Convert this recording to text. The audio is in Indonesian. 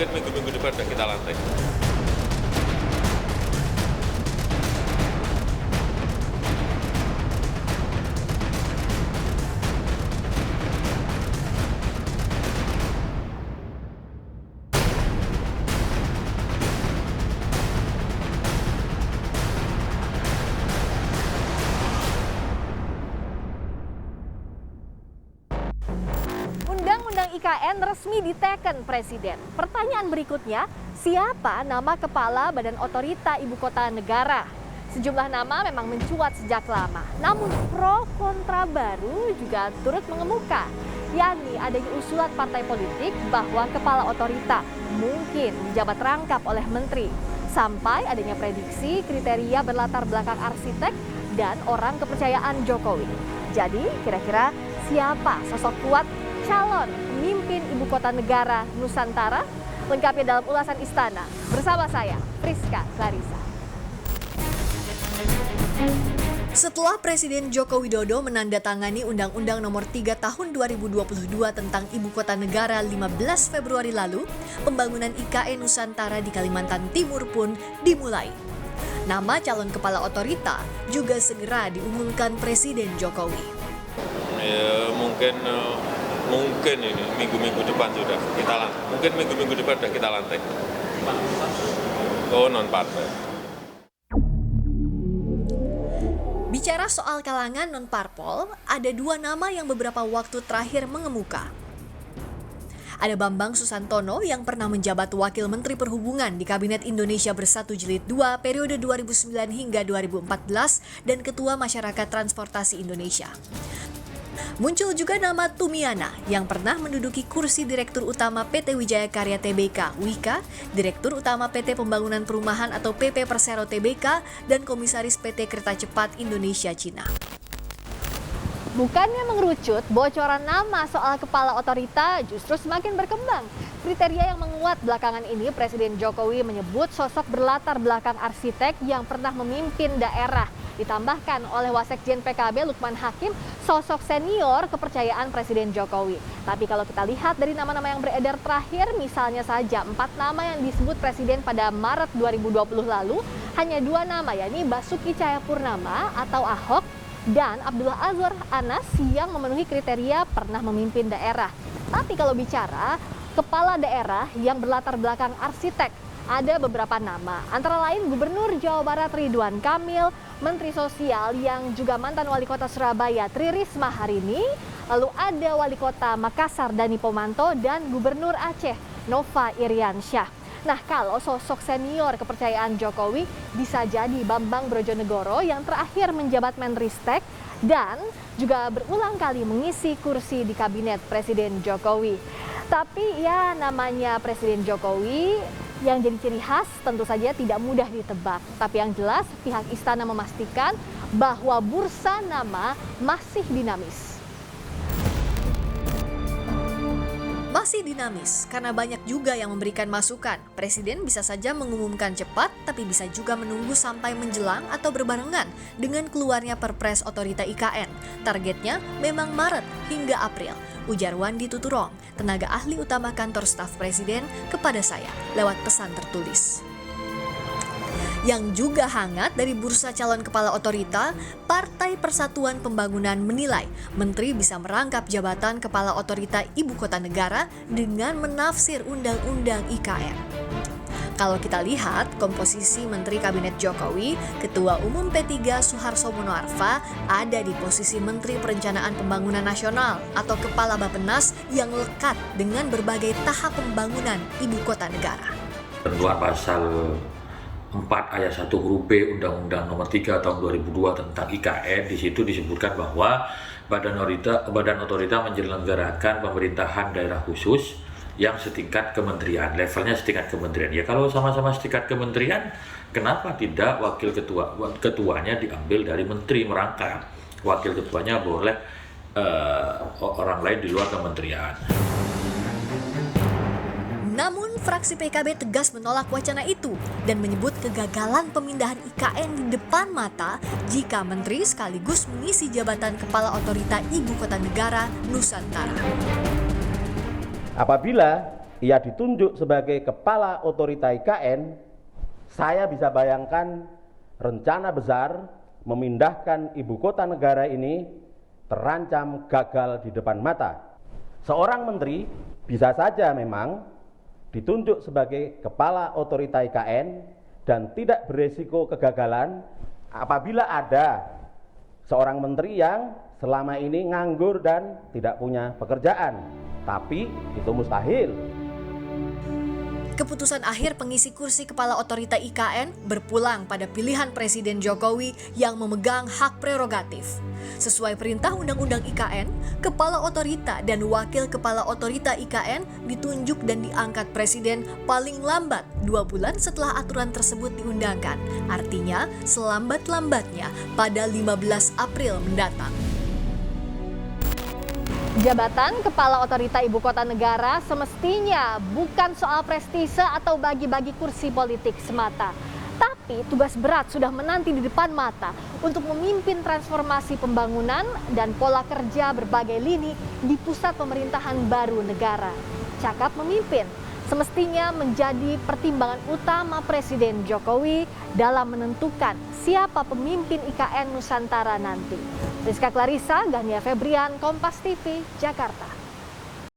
mungkin minggu-minggu depan sudah kita lantik. Undang-Undang IKN resmi diteken Presiden. Pertanyaan berikutnya, siapa nama kepala Badan Otorita Ibu Kota Negara? Sejumlah nama memang mencuat sejak lama, namun pro kontra baru juga turut mengemuka, yakni adanya usulan partai politik bahwa kepala otorita mungkin dijabat rangkap oleh menteri, sampai adanya prediksi kriteria berlatar belakang arsitek dan orang kepercayaan Jokowi. Jadi kira-kira siapa sosok kuat calon pemimpin Ibu Kota Negara Nusantara? Lengkapnya dalam ulasan Istana bersama saya, Priska Clarissa. Setelah Presiden Joko Widodo menandatangani Undang-Undang Nomor 3 Tahun 2022 tentang Ibu Kota Negara 15 Februari lalu, pembangunan IKN Nusantara di Kalimantan Timur pun dimulai. Nama calon kepala otorita juga segera diumumkan Presiden Jokowi. Ya, mungkin ini minggu-minggu depan sudah kita lantik. Mungkin minggu-minggu depan sudah kita lantik. Oh, non partai. Bicara soal kalangan non-parpol, ada dua nama yang beberapa waktu terakhir mengemuka. Ada Bambang Susantono yang pernah menjabat Wakil Menteri Perhubungan di Kabinet Indonesia Bersatu Jilid 2 periode 2009 hingga 2014 dan Ketua Masyarakat Transportasi Indonesia. Muncul juga nama Tumiana yang pernah menduduki kursi Direktur Utama PT Wijaya Karya Tbk (Wika), Direktur Utama PT Pembangunan Perumahan atau PP Persero Tbk, dan Komisaris PT Kereta Cepat Indonesia Cina. Bukannya mengerucut, bocoran nama soal kepala otorita justru semakin berkembang. Kriteria yang menguat belakangan ini, Presiden Jokowi menyebut sosok berlatar belakang arsitek yang pernah memimpin daerah. Ditambahkan oleh Wasekjen PKB Lukman Hakim, sosok senior kepercayaan Presiden Jokowi. Tapi kalau kita lihat dari nama-nama yang beredar terakhir, misalnya saja 4 nama yang disebut Presiden pada Maret 2020 lalu, hanya 2 nama, yakni Basuki Cahayapurnama atau Ahok dan Abdullah Azwar Anas yang memenuhi kriteria pernah memimpin daerah. Tapi kalau bicara kepala daerah yang berlatar belakang arsitek, ada beberapa nama, antara lain Gubernur Jawa Barat Ridwan Kamil, Menteri Sosial yang juga mantan Wali Kota Surabaya Tri Risma hari ini, lalu ada Wali Kota Makassar Dani Pomanto dan Gubernur Aceh Nova Iriansyah. Nah, kalau sosok senior kepercayaan Jokowi bisa jadi Bambang Brojonegoro yang terakhir menjabat Menristek dan juga berulang kali mengisi kursi di Kabinet Presiden Jokowi. Tapi ya namanya Presiden Jokowi yang jadi ciri khas tentu saja tidak mudah ditebak. Tapi yang jelas pihak istana memastikan bahwa bursa nama masih dinamis. Masih dinamis karena banyak juga yang memberikan masukan. Presiden bisa saja mengumumkan cepat, tapi bisa juga menunggu sampai menjelang atau berbarengan dengan keluarnya Perpres Otorita IKN. Targetnya memang Maret hingga April, ujar Wandi Tuturong, tenaga ahli utama kantor staf Presiden kepada saya lewat pesan tertulis. Yang juga hangat dari bursa calon kepala otorita, Partai Persatuan Pembangunan menilai menteri bisa merangkap jabatan kepala otorita Ibu Kota Negara dengan menafsir Undang-Undang IKN. Kalau kita lihat komposisi Menteri Kabinet Jokowi, Ketua Umum P3 Suharso Monoarfa ada di posisi Menteri Perencanaan Pembangunan Nasional atau Kepala Bappenas yang lekat dengan berbagai tahap pembangunan Ibu Kota Negara. Ketentuan pasal 4 ayat 1 huruf B Undang-Undang Nomor 3 Tahun 2002 tentang IKN, di situ disebutkan bahwa Badan Otorita menyelenggarakan pemerintahan daerah khusus yang setingkat kementerian, levelnya setingkat kementerian. Ya kalau sama-sama setingkat kementerian, kenapa tidak ketuanya diambil dari menteri merangkap? Wakil ketuanya boleh orang lain di luar kementerian. Namun, fraksi PKB tegas menolak wacana itu dan menyebut kegagalan pemindahan IKN di depan mata jika menteri sekaligus mengisi jabatan Kepala Otorita Ibu Kota Negara Nusantara. Apabila ia ditunjuk sebagai kepala otorita IKN, saya bisa bayangkan rencana besar memindahkan ibu kota negara ini terancam gagal di depan mata. Seorang menteri bisa saja memang ditunjuk sebagai kepala otorita IKN dan tidak beresiko kegagalan apabila ada seorang menteri yang selama ini nganggur dan tidak punya pekerjaan. Tapi itu mustahil. Keputusan akhir pengisi kursi kepala otorita IKN berpulang pada pilihan Presiden Jokowi yang memegang hak prerogatif. Sesuai perintah Undang-Undang IKN, kepala otorita dan wakil kepala otorita IKN ditunjuk dan diangkat Presiden paling lambat 2 bulan setelah aturan tersebut diundangkan. Artinya, selambat-lambatnya pada 15 April mendatang. Jabatan Kepala Otorita Ibu Kota Negara semestinya bukan soal prestise atau bagi-bagi kursi politik semata. Tapi tugas berat sudah menanti di depan mata untuk memimpin transformasi pembangunan dan pola kerja berbagai lini di pusat pemerintahan baru negara. Cakap memimpin semestinya menjadi pertimbangan utama Presiden Jokowi dalam menentukan siapa pemimpin IKN Nusantara nanti. Rizka Clarissa, Gania Febrian, Kompas TV, Jakarta.